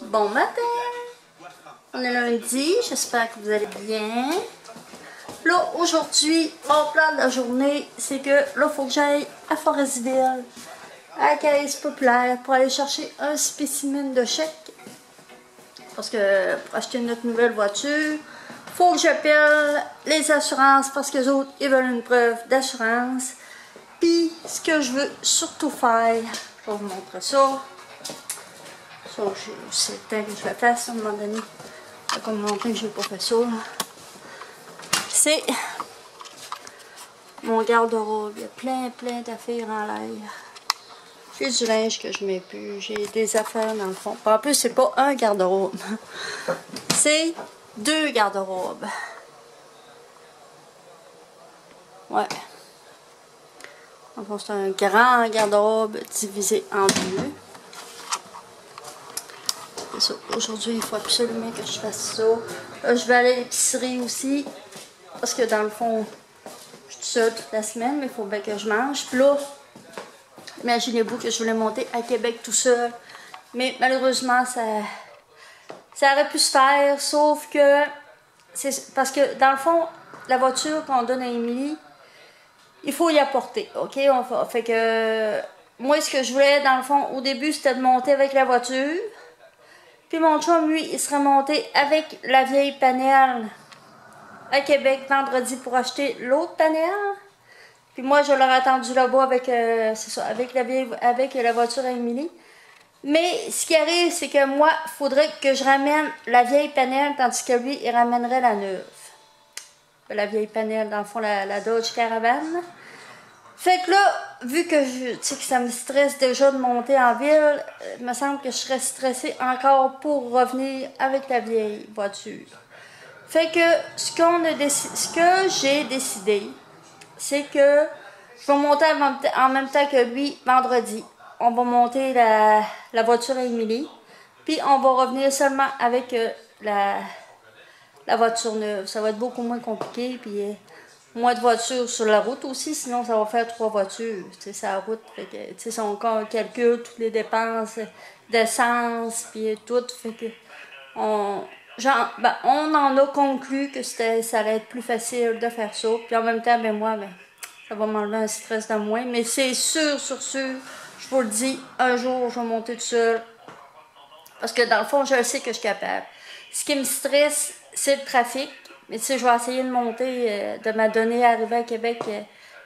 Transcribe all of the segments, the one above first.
Bon matin! On est lundi, j'espère que vous allez bien. Là, aujourd'hui, mon plan de la journée, c'est que là, il faut que j'aille à Forestville, à la Caisse populaire, pour aller chercher un spécimen de chèque. Parce que pour acheter notre nouvelle voiture, faut que j'appelle les assurances parce que les autres, ils veulent une preuve d'assurance. Puis, ce que je veux surtout faire, je vais vous montrer ça. C'est le temps que je le fasse à un moment donné. Ça fait comme longtemps que je n'ai pas fait ça. C'est mon garde-robe. Il y a plein d'affaires en l'air. J'ai du linge que je mets plus. J'ai des affaires dans le fond. En plus, c'est pas un garde-robe. C'est 2 garde-robes. Ouais. Enfin, c'est un grand garde-robe divisé en 2. Aujourd'hui, il faut absolument que je fasse ça. Je vais aller à l'épicerie aussi. Parce que dans le fond, je suis toute seule toute la semaine, mais il faut bien que je mange. Puis là, imaginez-vous que je voulais monter à Québec tout seul. Mais malheureusement, ça aurait pu se faire. Sauf que, parce que dans le fond, la voiture qu'on donne à Émilie, il faut y apporter. OK? Fait que, moi, ce que je voulais, dans le fond, au début, c'était de monter avec la voiture. Puis mon chum, lui, il serait monté avec la vieille panelle à Québec vendredi pour acheter l'autre panelle. Puis moi, je l'aurais attendu là-bas avec, avec la voiture à Émilie. Mais ce qui arrive, c'est que moi, il faudrait que je ramène la vieille panelle, tandis que lui, il ramènerait la neuve. La vieille panelle, dans le fond, la Dodge Caravan. Fait que là, vu que que ça me stresse déjà de monter en ville, il me semble que je serais stressée encore pour revenir avec la vieille voiture. Fait que ce que j'ai décidé, c'est que je vais monter en même temps que lui vendredi. On va monter la voiture à Émilie, puis on va revenir seulement avec la voiture neuve. Ça va être beaucoup moins compliqué, puis moins de voitures sur la route aussi, sinon ça va faire 3 voitures, tu sais, sur la route. Fait que, tu sais, si on calcule toutes les dépenses d'essence, puis tout, fait que on en a conclu que ça allait être plus facile de faire ça. Puis en même temps, moi, ça va m'enlever un stress de moins. Mais c'est sûr, je vous le dis, un jour, je vais monter tout seul. Parce que dans le fond, je sais que je suis capable. Ce qui me stresse, c'est le trafic. Mais tu sais, je vais essayer de monter, de m'adonner à arriver à Québec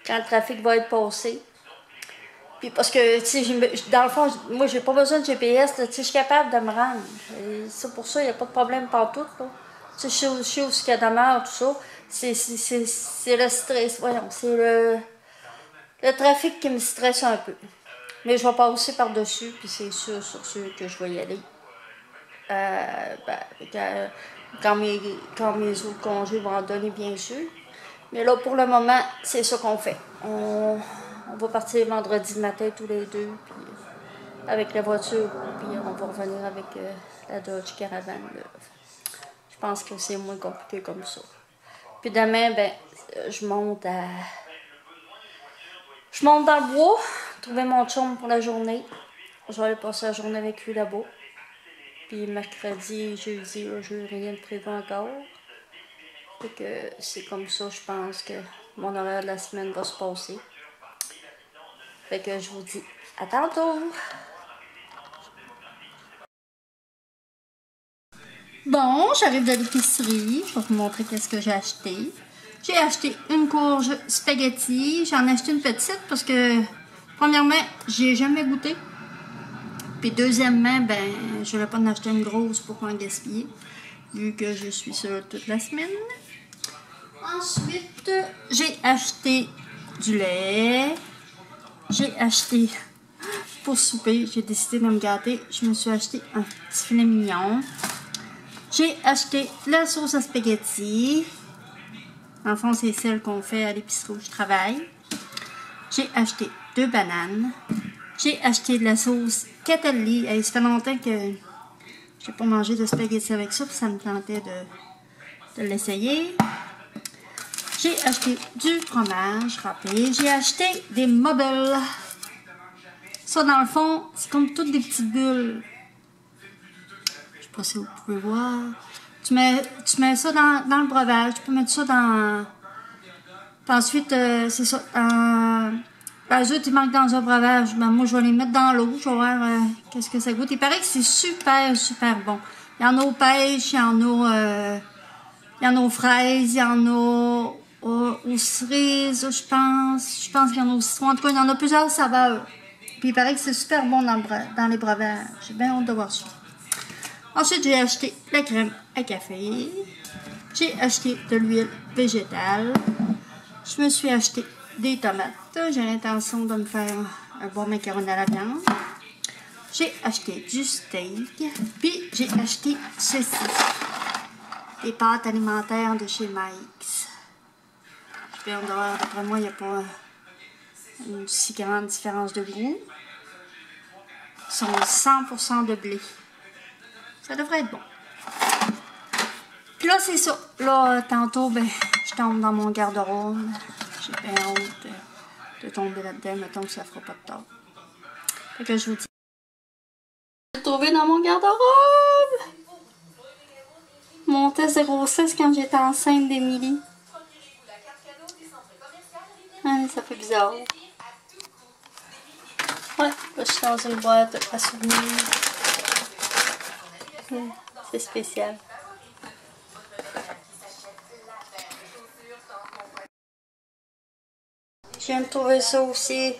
quand le trafic va être passé. Puis parce que, tu sais, dans le fond, moi, j'ai pas besoin de GPS, tu sais, je suis capable de me rendre. C'est pour ça, il n'y a pas de problème partout, là. Tu sais, je sais où ce qu'il y a demeure, tout ça. C'est le stress, voyons, c'est le trafic qui me stresse un peu. Mais je vais passer par-dessus, puis c'est sûr que je vais y aller. Quand mes autres congés vont en donner, bien sûr. Mais là, pour le moment, c'est ça qu'on fait. On va partir vendredi matin tous les deux, puis avec la voiture, puis on va revenir avec la Dodge Caravan. Je pense que c'est moins compliqué comme ça. Puis demain, je monte dans le bois, trouver mon chum pour la journée. Je vais aller passer la journée avec lui là-bas. Puis mercredi, jeudi, je n'ai rien de prévu encore. Fait que c'est comme ça, je pense que mon horaire de la semaine va se passer. Fait que je vous dis à tantôt! Bon, j'arrive de l'épicerie. Je vais vous montrer qu'est-ce que j'ai acheté. J'ai acheté une courge spaghetti. J'en ai acheté une petite parce que, premièrement, j'y ai jamais goûté. Puis deuxièmement, je ne vais pas en acheter une grosse pour pas en gaspiller, vu que je suis seule toute la semaine. Ensuite, j'ai acheté du lait. J'ai acheté, pour souper, j'ai décidé de me gâter. Je me suis acheté un petit filet mignon. J'ai acheté la sauce à spaghetti. En fond, c'est celle qu'on fait à l'épicerie où je travaille. J'ai acheté 2 bananes. J'ai acheté de la sauce Catelli. Ça fait longtemps que je n'ai pas mangé de spaghetti avec ça, puis ça me tentait de l'essayer. J'ai acheté du fromage râpé. J'ai acheté des Mobiles. Ça, dans le fond, c'est comme toutes des petites bulles sais pas si vous pouvez voir. Tu mets ça dans le breuvage. Tu peux mettre ça dans... Puis ensuite, c'est ça. Les autres, ils manquent dans un breuvage. Ben, moi, je vais les mettre dans l'eau. Je vais voir qu'est-ce que ça goûte. Il paraît que c'est super, super bon. Il y en a aux pêches, il y en a aux fraises, il y en a aux cerises, je pense. Je pense qu'il y en a au citron. En tout cas, il y en a plusieurs saveurs. Puis il paraît que c'est super bon dans les breuvages. J'ai bien hâte de voir ça. Ensuite, j'ai acheté la crème à café. J'ai acheté de l'huile végétale. Je me suis acheté des tomates. J'ai l'intention de me faire un bon macaron à la viande. J'ai acheté du steak. Puis j'ai acheté ceci. Des pâtes alimentaires de chez Mike's. Je vais en dehors. D'après moi, il n'y a pas une si grande différence de goût. Ils sont 100% de blé. Ça devrait être bon. Puis là, c'est ça. Là, tantôt, ben, je tombe dans mon garde-robe. J'ai bien hâte de tomber là-dedans. Mettons que ça fera pas de tort. Fait que je vous dis. J'ai trouvé dans mon garde-robe mon test de grossesse quand j'étais enceinte d'Émilie. Ah, ça fait bizarre. Ouais, là, je suis dans une boîte à souvenirs. C'est spécial. Je viens de trouver ça aussi.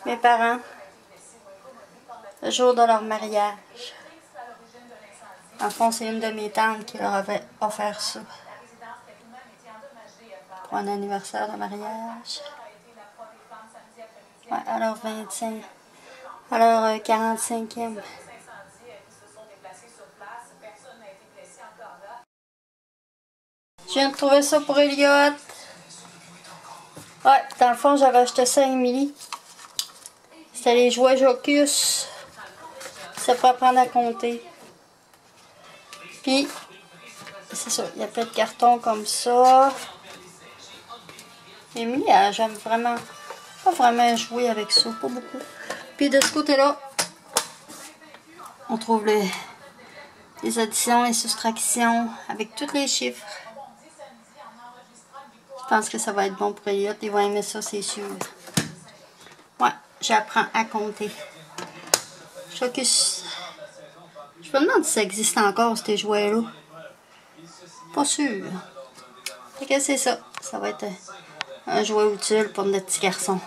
Mes parents. Le jour de leur mariage. En fond, c'est une de mes tantes qui leur avait offert ça. Pour un anniversaire de mariage. Ouais, à leur 25. À leur 45e. Je viens de trouver ça pour Elliot. Ouais, dans le fond, j'avais acheté ça à Émilie. C'était les jouets Jocus. Ça peut apprendre à compter. Puis, c'est ça, il y a plein de cartons comme ça. Émilie, j'aime vraiment, pas vraiment jouer avec ça, pas beaucoup. Puis de ce côté-là, on trouve les additions et soustractions avec tous les chiffres. Je pense que ça va être bon pour Elliot. Il va aimer ça, c'est sûr. Ouais, j'apprends à compter. Jocus. Je me demande si ça existe encore, ces jouets-là. Pas sûr. Fait que c'est ça. Ça va être un jouet utile pour notre petit garçon.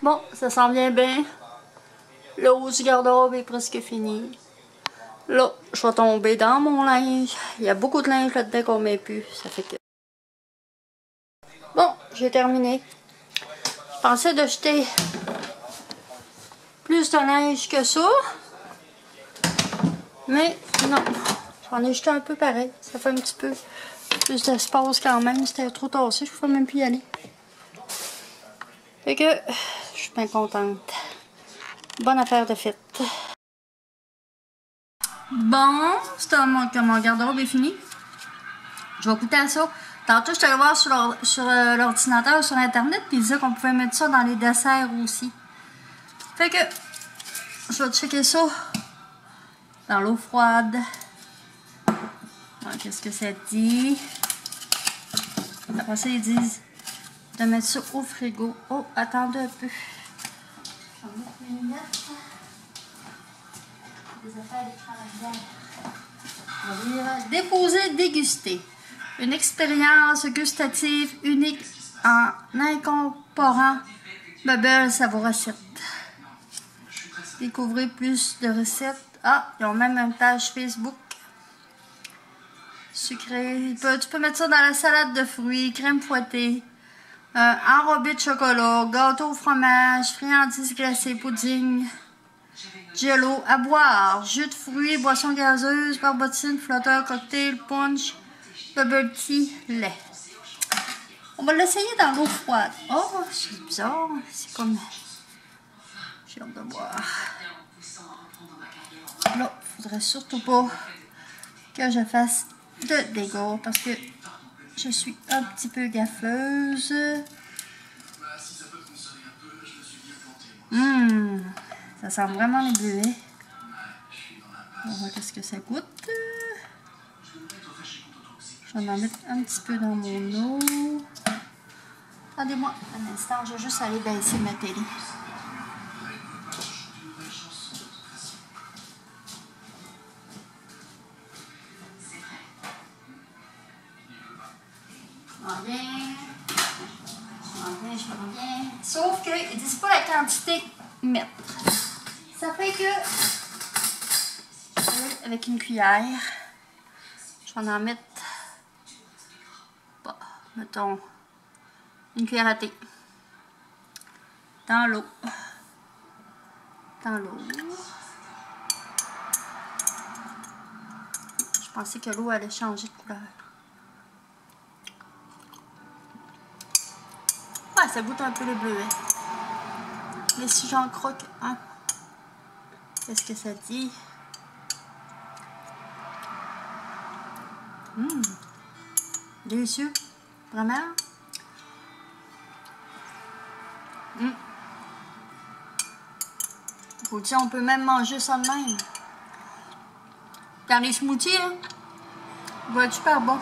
Bon, ça sent bien. Le haut du garde-robe est presque fini. Là, je vais tomber dans mon linge. Il y a beaucoup de linge là-dedans qu'on met plus. Ça fait que... Bon, j'ai terminé. Je pensais de jeter plus de linge que ça. Mais non, j'en ai jeté un peu pareil. Ça fait un petit peu plus d'espace quand même. C'était trop tassé, je ne pouvais même plus y aller. Fait que je suis bien contente. Bonne affaire de fête. Bon, c'est que mon garde-robe est fini. Je vais goûter à ça. Tantôt, je suis allée voir sur l'ordinateur, sur Internet, puis ils disaient qu'on pouvait mettre ça dans les desserts aussi. Fait que je vais checker ça dans l'eau froide. Qu'est-ce que ça dit? Après ça, ils disent de mettre ça au frigo. Oh, attendez un peu. Je vais mettre mes lunettes. Des affaires d'écran. On va lire. Déposer, déguster. Une expérience gustative unique en incorporant Bubble à vos recettes. Découvrez plus de recettes. Ah, ils ont même une page Facebook. Sucré. Tu peux mettre ça dans la salade de fruits, crème fouettée, enrobé de chocolat, gâteau au fromage, friandises glacées, pudding, jello, à boire, jus de fruits, boissons gazeuses, barbotine, flotteur, cocktail, punch, bubble tea, lait. On va l'essayer dans l'eau froide. Oh, c'est bizarre. C'est comme... J'ai hâte de boire. Là, il faudrait surtout pas que je fasse de dégâts parce que je suis un petit peu gaffeuse. Ça sent vraiment les bleuets. On va voir qu'est-ce que ça goûte. Je vais en mettre un petit peu dans mon eau. Attendez-moi un instant, je vais juste aller baisser ma télé. Je reviens. Sauf qu'ils ne disent pas la quantité mettre. Ça fait que avec une cuillère, je vais en mettre, mettons, une cuillère à thé dans l'eau. Je pensais que l'eau allait changer de couleur. Ouais, ça goûte un peu le bleuet. Mais si j'en croque un, qu'est-ce que ça dit? Délicieux. Vraiment. Je vous le dis, on peut même manger ça de même. Dans les smoothies, là, ça va être super bon.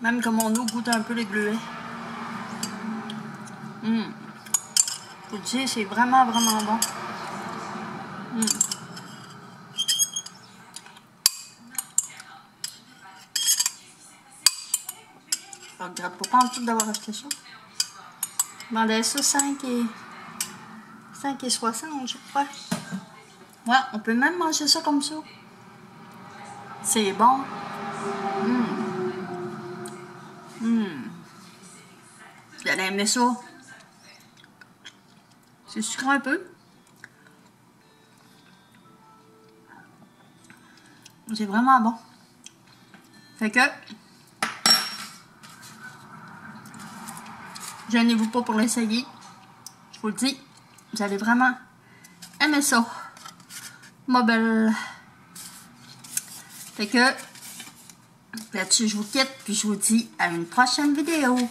Même que mon eau goûte un peu les bleuets. Je vous le dis, c'est vraiment, vraiment bon. Je regrette pas en tout d'avoir acheté ça. Je vendais ça 5,60 je crois. Ouais, on peut même manger ça comme ça. C'est bon. Vous allez aimer ça. C'est sucré un peu. C'est vraiment bon. Fait que gênez-vous pas pour l'essayer. Je vous le dis, vous allez vraiment aimer ça. Ma belle. Fait que là-dessus, je vous quitte, puis je vous dis à une prochaine vidéo.